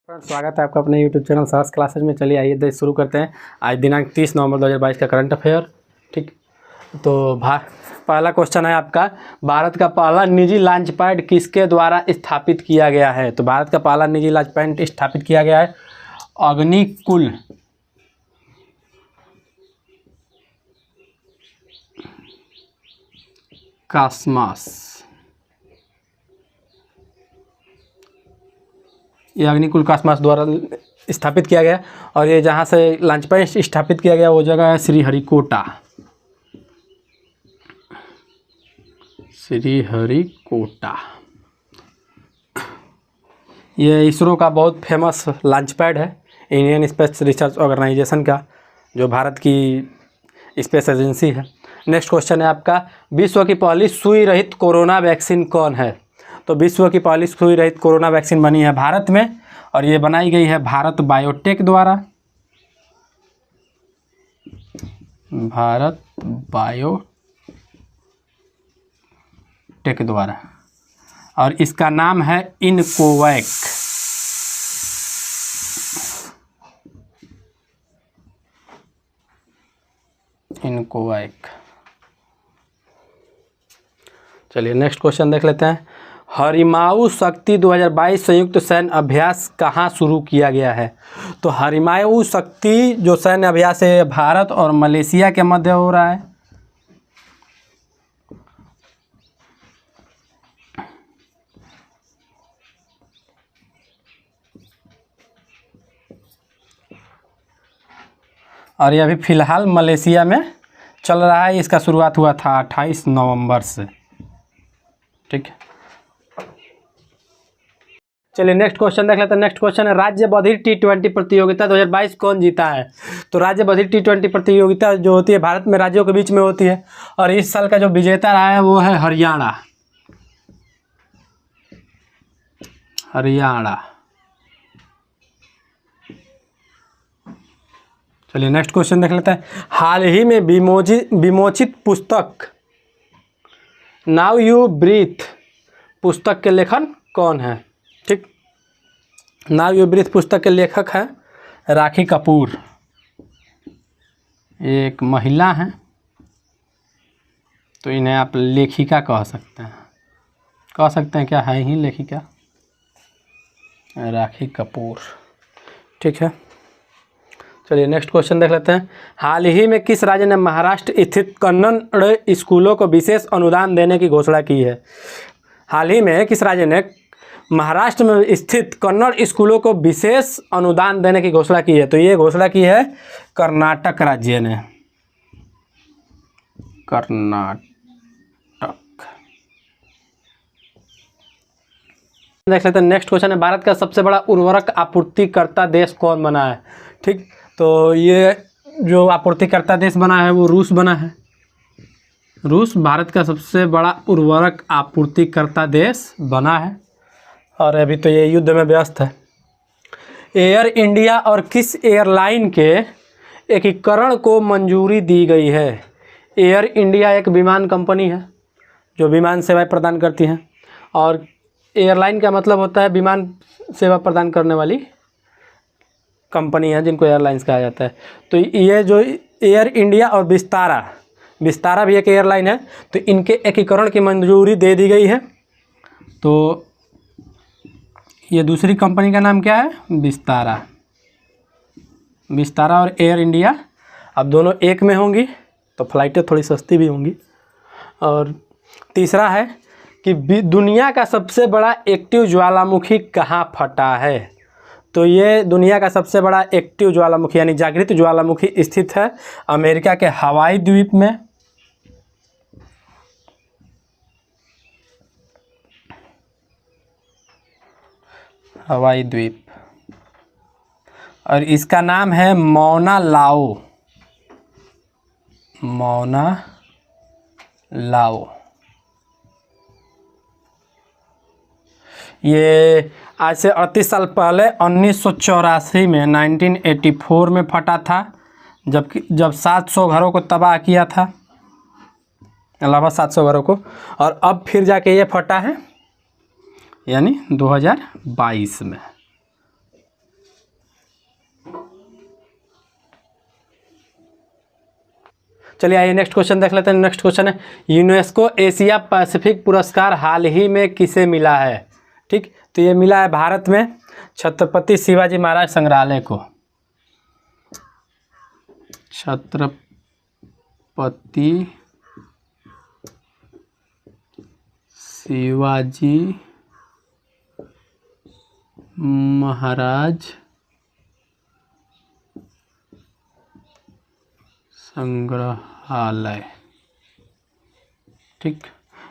Friends, स्वागत है आपका अपने यूट्यूब चैनल सहर्ष क्लासेज में। चलिए आइए शुरू करते हैं। आज दिनांक 30 नवंबर 2022 का करंट अफेयर। ठीक, तो पहला क्वेश्चन है आपका, भारत का पहला निजी लॉन्च पैड किसके द्वारा स्थापित किया गया है? तो भारत का पहला निजी लॉन्च पैड स्थापित किया गया है अग्निकुल कॉस्मॉस। ये अग्निकुल कॉस्मॉस द्वारा स्थापित किया गया और ये जहाँ से लॉन्च पैड स्थापित किया गया वो जगह है श्रीहरिकोटा। श्रीहरिकोटा ये इसरो का बहुत फेमस लॉन्च पैड है, इंडियन स्पेस रिसर्च ऑर्गेनाइजेशन का, जो भारत की स्पेस एजेंसी है। नेक्स्ट क्वेश्चन है आपका, विश्व की पहली सुई रहित कोरोना वैक्सीन कौन है? तो विश्व की पहली सुई रहित कोरोना वैक्सीन बनी है भारत में और ये बनाई गई है भारत बायोटेक द्वारा। भारत बायोटेक द्वारा और इसका नाम है इनकोवैक। इनकोवैक। चलिए नेक्स्ट क्वेश्चन देख लेते हैं। हरिमाऊ शक्ति 2022 संयुक्त सैन्य अभ्यास कहाँ शुरू किया गया है? तो हरिमाऊ शक्ति जो सैन्य अभ्यास है भारत और मलेशिया के मध्य हो रहा है। और ये अभी फ़िलहाल मलेशिया में चल रहा है। इसका शुरुआत हुआ था 28 नवंबर से। ठीक है, चलिए नेक्स्ट क्वेश्चन देख लेते हैं। नेक्स्ट क्वेश्चन है, राज्य बधिर T20 प्रतियोगिता 2022 कौन जीता है? तो राज्य बधिर T20 प्रतियोगिता जो होती है भारत में राज्यों के बीच में होती है और इस साल का जो विजेता रहा है वो है हरियाणा। हरियाणा। चलिए नेक्स्ट क्वेश्चन देख लेते हैं। हाल ही में विमोचित पुस्तक नाउ यू ब्रीथ पुस्तक के लेखक कौन है? ठीक, नाउ यू ब्रीथ पुस्तक के लेखक हैं राखी कपूर। एक महिला हैं तो इन्हें आप लेखिका कह सकते हैं। क्या है ही लेखिका? राखी कपूर। ठीक है, चलिए नेक्स्ट क्वेश्चन देख लेते हैं। हाल ही में किस राज्य ने महाराष्ट्र स्थित कन्नड़ स्कूलों को विशेष अनुदान देने की घोषणा की है? हाल ही में किस राज्य ने महाराष्ट्र में स्थित कन्नड़ स्कूलों को विशेष अनुदान देने की घोषणा की है? तो ये घोषणा की है कर्नाटक राज्य ने। कर्नाटक। देख लेते हैं नेक्स्ट क्वेश्चन है, भारत का सबसे बड़ा उर्वरक आपूर्तिकर्ता देश कौन बना है? ठीक, तो ये जो आपूर्तिकर्ता देश बना है वो रूस बना है। रूस भारत का सबसे बड़ा उर्वरक आपूर्तिकर्ता देश बना है और अभी तो ये युद्ध में व्यस्त है। एयर इंडिया और किस एयरलाइन के एकीकरण को मंजूरी दी गई है? एयर इंडिया एक विमान कंपनी है जो विमान सेवाएं प्रदान करती हैं और एयरलाइन का मतलब होता है विमान सेवा प्रदान करने वाली कंपनी है जिनको एयरलाइंस कहा जाता है। तो ये जो एयर इंडिया और विस्तारा भी एक एयरलाइन है, तो इनके एकीकरण की मंजूरी दे दी गई है। तो ये दूसरी कंपनी का नाम क्या है? विस्तारा और एयर इंडिया अब दोनों एक में होंगी तो फ्लाइटें थोड़ी सस्ती भी होंगी। और तीसरा है कि दुनिया का सबसे बड़ा एक्टिव ज्वालामुखी कहाँ फटा है? तो ये दुनिया का सबसे बड़ा एक्टिव ज्वालामुखी यानी जागृत ज्वालामुखी स्थित है अमेरिका के हवाई द्वीप में। हवाई द्वीप और इसका नाम है मौना लाओ। ये आज से 38 साल पहले 1984 में 1984 में फटा था, जब 700 घरों को तबाह किया था, लगभग 700 घरों को, और अब फिर जाके ये फटा है यानी 2022 में। चलिए आइए नेक्स्ट क्वेश्चन देख लेते हैं। नेक्स्ट क्वेश्चन है, यूनेस्को एशिया पैसिफिक पुरस्कार हाल ही में किसे मिला है? ठीक, तो ये मिला है भारत में छत्रपति शिवाजी महाराज संग्रहालय को। छत्रपति शिवाजी महाराज संग्रहालय। ठीक,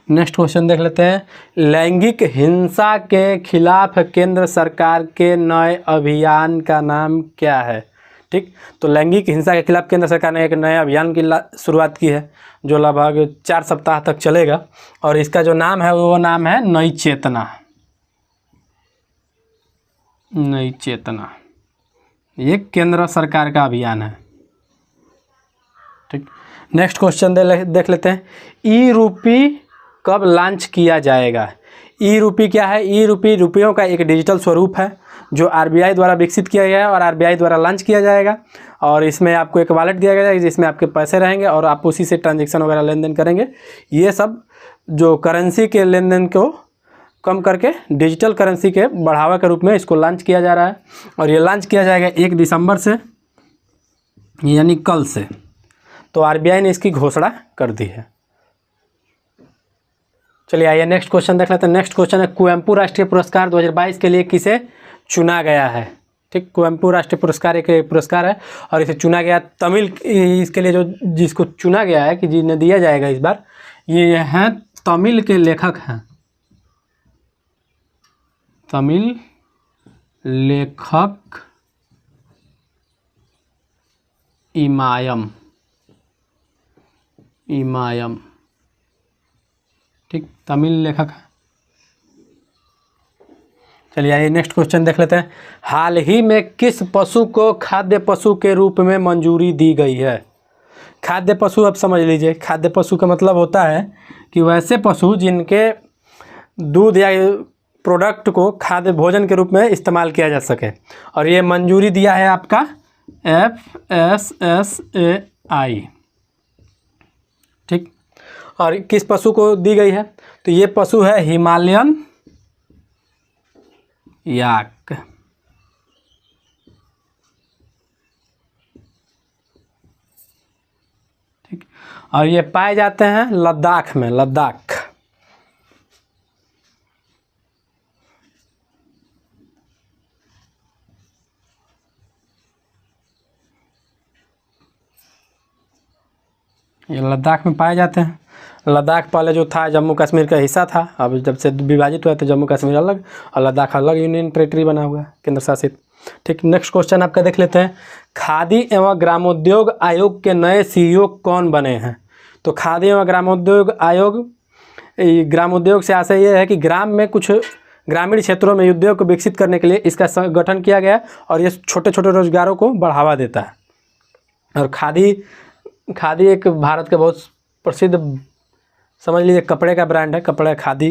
नेक्स्ट क्वेश्चन देख लेते हैं। लैंगिक हिंसा के खिलाफ केंद्र सरकार के नए अभियान का नाम क्या है? ठीक, तो लैंगिक हिंसा के खिलाफ केंद्र सरकार ने एक नए अभियान की शुरुआत की है जो लगभग 4 सप्ताह तक चलेगा, और इसका जो नाम है वो नाम है नई चेतना। नई चेतना ये केंद्र सरकार का अभियान है। ठीक, नेक्स्ट क्वेश्चन देख लेते हैं। ई रूपी कब लॉन्च किया जाएगा? ई रूपी क्या है? ई रूपी रुपयों का एक डिजिटल स्वरूप है जो आरबीआई द्वारा विकसित किया गया है और आरबीआई द्वारा लॉन्च किया जाएगा, और इसमें आपको एक वॉलेट दिया गया है जिसमें आपके पैसे रहेंगे और आप उसी से ट्रांजैक्शन वगैरह लेन देन करेंगे। ये सब जो करेंसी के लेन देन को कम करके डिजिटल करेंसी के बढ़ावा के रूप में इसको लॉन्च किया जा रहा है, और ये लॉन्च किया जाएगा 1 दिसंबर से, यानी कल से। तो आरबीआई ने इसकी घोषणा कर दी है। चलिए आइए नेक्स्ट क्वेश्चन देख लेते हैं। नेक्स्ट क्वेश्चन है, कुवेम्पू राष्ट्रीय पुरस्कार 2022 के लिए किसे चुना गया है? ठीक, कुवेम्पू राष्ट्रीय पुरस्कार एक पुरस्कार है और इसे चुना गया तमिल, इसके लिए जो जिसको चुना गया है कि जिन्हें दिया जाएगा इस बार, ये हैं तमिल के लेखक हैं। तमिल लेखक इमायम। ठीक, तमिल लेखक है। चलिए आइए नेक्स्ट क्वेश्चन देख लेते हैं। हाल ही में किस पशु को खाद्य पशु के रूप में मंजूरी दी गई है? खाद्य पशु, अब समझ लीजिए, खाद्य पशु का मतलब होता है कि वैसे पशु जिनके दूध या प्रोडक्ट को खाद्य भोजन के रूप में इस्तेमाल किया जा सके, और ये मंजूरी दिया है आपका FSSAI। ठीक, और किस पशु को दी गई है? तो ये पशु है हिमालयन याक। ठीक, और ये पाए जाते हैं लद्दाख में। लद्दाख ये लद्दाख में पाए जाते हैं। लद्दाख पहले जो था जम्मू कश्मीर का हिस्सा था, अब जब से विभाजित हुआ तो जम्मू कश्मीर अलग और लद्दाख अलग यूनियन टेरिटरी बना हुआ है, केंद्र शासित। ठीक, नेक्स्ट क्वेश्चन आपका देख लेते हैं। खादी एवं ग्रामोद्योग आयोग के नए सीईओ कौन बने हैं? तो खादी एवं ग्रामोद्योग आयोग, ग्रामोद्योग से आशय ये है कि ग्राम में कुछ ग्रामीण क्षेत्रों में उद्योग को विकसित करने के लिए इसका गठन किया गया, और ये छोटे छोटे रोजगारों को बढ़ावा देता है। और खादी एक भारत के बहुत प्रसिद्ध, समझ लीजिए, कपड़े का ब्रांड है। कपड़े, खादी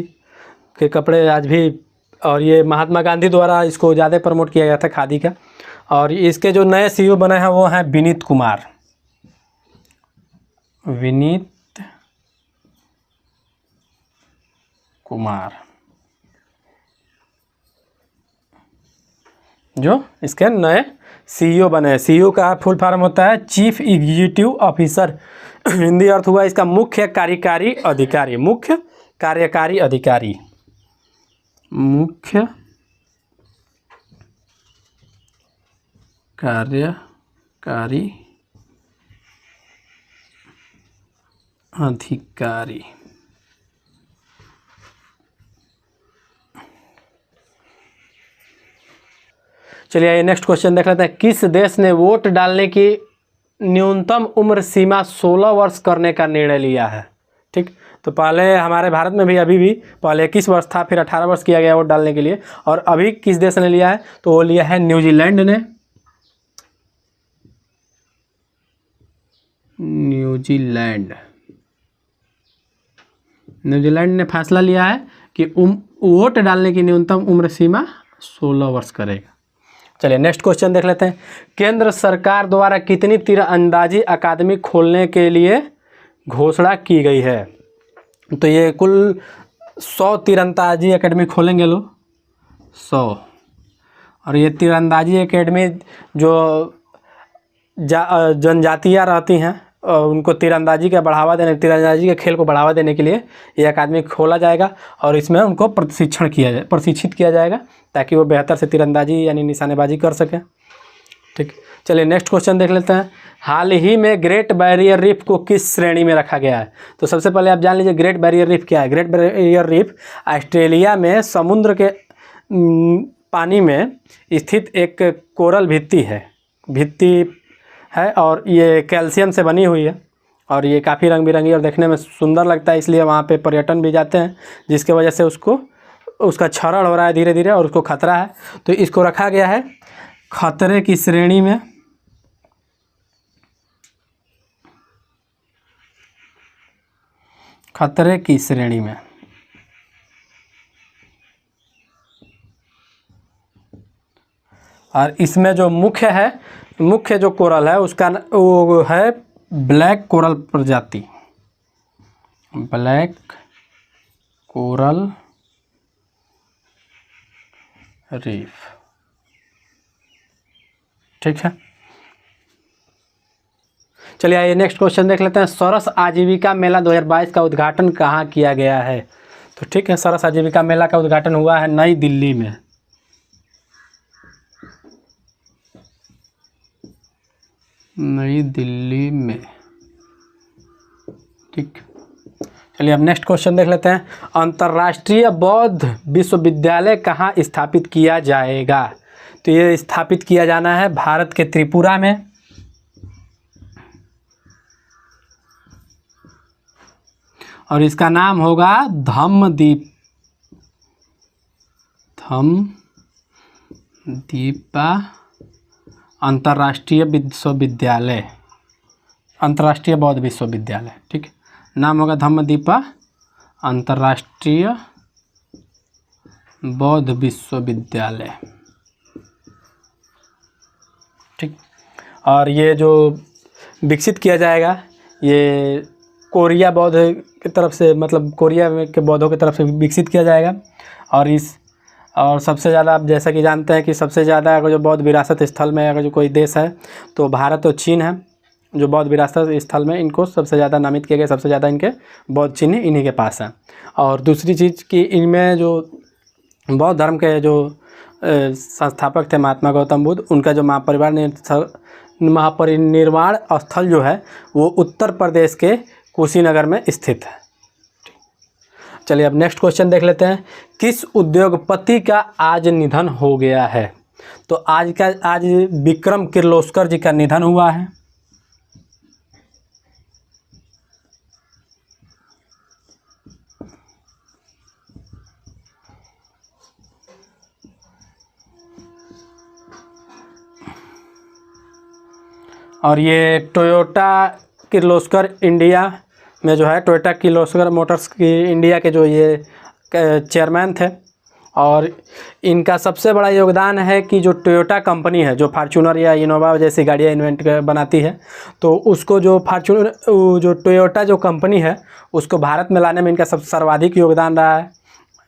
के कपड़े आज भी, और ये महात्मा गांधी द्वारा इसको ज़्यादा प्रमोट किया गया था खादी का। और इसके जो नए सीईओ बने हैं वो हैं विनीत कुमार, जो इसके नए सीईओ बने हैं। सीईओ का फुल फॉर्म होता है चीफ एग्जीक्यूटिव ऑफिसर। हिंदी अर्थ हुआ इसका मुख्य कार्यकारी अधिकारी। मुख्य कार्यकारी अधिकारी, मुख्य कार्यकारी अधिकारी। चलिए आइए नेक्स्ट क्वेश्चन देख लेते हैं। किस देश ने वोट डालने की न्यूनतम उम्र सीमा 16 वर्ष करने का निर्णय लिया है? ठीक, तो पहले हमारे भारत में भी, अभी भी पहले 21 वर्ष था, फिर 18 वर्ष किया गया वोट डालने के लिए। और अभी किस देश ने लिया है? तो वो लिया है न्यूजीलैंड ने। न्यूजीलैंड ने फैसला लिया है कि वोट डालने की न्यूनतम उम्र सीमा 16 वर्ष करेगा। चलिए नेक्स्ट क्वेश्चन देख लेते हैं। केंद्र सरकार द्वारा कितनी तीरंदाजी अकादमी खोलने के लिए घोषणा की गई है। तो ये कुल 100 तीरंदाजी एकेडमी खोलेंगे लोग, 100। और ये तीरंदाजी एकेडमी जो जनजातियाँ रहती हैं उनको तीरंदाजी का बढ़ावा देने, तीरंदाजी के खेल को बढ़ावा देने के लिए ये अकादमी खोला जाएगा और इसमें उनको प्रशिक्षित किया जाएगा ताकि वो बेहतर से तीरंदाजी यानी निशानेबाजी कर सकें। ठीक, चलिए नेक्स्ट क्वेश्चन देख लेते हैं। हाल ही में ग्रेट बैरियर रीफ को किस श्रेणी में रखा गया है? तो सबसे पहले आप जान लीजिए ग्रेट बैरियर रीफ क्या है। ग्रेट बैरियर रीफ ऑस्ट्रेलिया में समुद्र के पानी में स्थित एक कोरल भित्ति है और ये कैल्शियम से बनी हुई है और ये काफ़ी रंग बिरंगी और देखने में सुंदर लगता है, इसलिए वहाँ पे पर्यटन भी जाते हैं, जिसके वजह से उसका क्षरण हो रहा है धीरे धीरे और उसको खतरा है। तो इसको रखा गया है खतरे की श्रेणी में। खतरे की श्रेणी में। और इसमें जो मुख्य जो कोरल है उसका वो है ब्लैक कोरल प्रजाति, ब्लैक कोरल रीफ। ठीक है, चलिए आइए नेक्स्ट क्वेश्चन देख लेते हैं। सरस आजीविका मेला 2022 का उद्घाटन कहाँ किया गया है? तो ठीक है, सरस आजीविका मेला का उद्घाटन हुआ है नई दिल्ली में। नई दिल्ली में। ठीक, चलिए अब नेक्स्ट क्वेश्चन देख लेते हैं। अंतर्राष्ट्रीय बौद्ध विश्वविद्यालय कहाँ स्थापित किया जाएगा? तो ये स्थापित किया जाना है भारत के त्रिपुरा में। और इसका नाम होगा धम्मदीपा अंतर्राष्ट्रीय विश्वविद्यालय, अंतर्राष्ट्रीय बौद्ध विश्वविद्यालय। ठीक, नाम होगा धम्मदीपा अंतर्राष्ट्रीय बौद्ध विश्वविद्यालय। ठीक, और ये जो विकसित किया जाएगा ये कोरिया बौद्ध की तरफ से, मतलब कोरिया के बौद्धों की तरफ से विकसित किया जाएगा। और सबसे ज़्यादा आप जैसा कि जानते हैं कि सबसे ज़्यादा अगर जो बौद्ध विरासत स्थल में अगर जो कोई देश है तो भारत और चीन है, जो बौद्ध विरासत स्थल में इनको सबसे ज़्यादा नामित किए गए, सबसे ज़्यादा इनके बौद्ध चिन्ह इन्हीं के पास है। और दूसरी चीज़ कि इनमें जो बौद्ध धर्म के जो संस्थापक थे महात्मा गौतम बुद्ध, उनका जो महापरिनिर्वाण स्थल जो है वो उत्तर प्रदेश के कुशीनगर में स्थित है। चलिए अब नेक्स्ट क्वेश्चन देख लेते हैं। किस उद्योगपति का आज निधन हो गया है? तो आज विक्रम किर्लोस्कर जी का निधन हुआ है। और ये टोयोटा किर्लोस्कर इंडिया में जो है, टोयोटा किर्लोस्कर मोटर्स की इंडिया के जो ये चेयरमैन थे। और इनका सबसे बड़ा योगदान है कि जो टोयोटा कंपनी है जो फार्चूनर या इनोवा जैसी गाड़ियाँ बनाती है, तो उसको जो टोयोटा जो कंपनी है उसको भारत में लाने में इनका सर्वाधिक योगदान रहा है।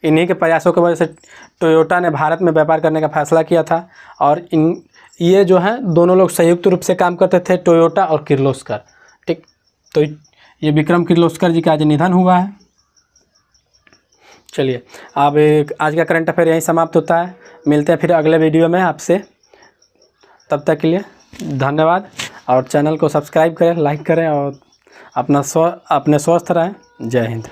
इन्हीं के प्रयासों की वजह से टोयोटा ने भारत में व्यापार करने का फैसला किया था। और ये जो है दोनों लोग संयुक्त रूप से काम करते थे, टोयोटा और किर्लोस्कर। ठीक, तो ये विक्रम किर्लोस्कर जी का आज निधन हुआ है। चलिए अब आज का करंट अफेयर यहीं समाप्त होता है। मिलते हैं फिर अगले वीडियो में आपसे, तब तक के लिए धन्यवाद। और चैनल को सब्सक्राइब करें, लाइक करें और अपने स्वस्थ रहें। जय हिंद।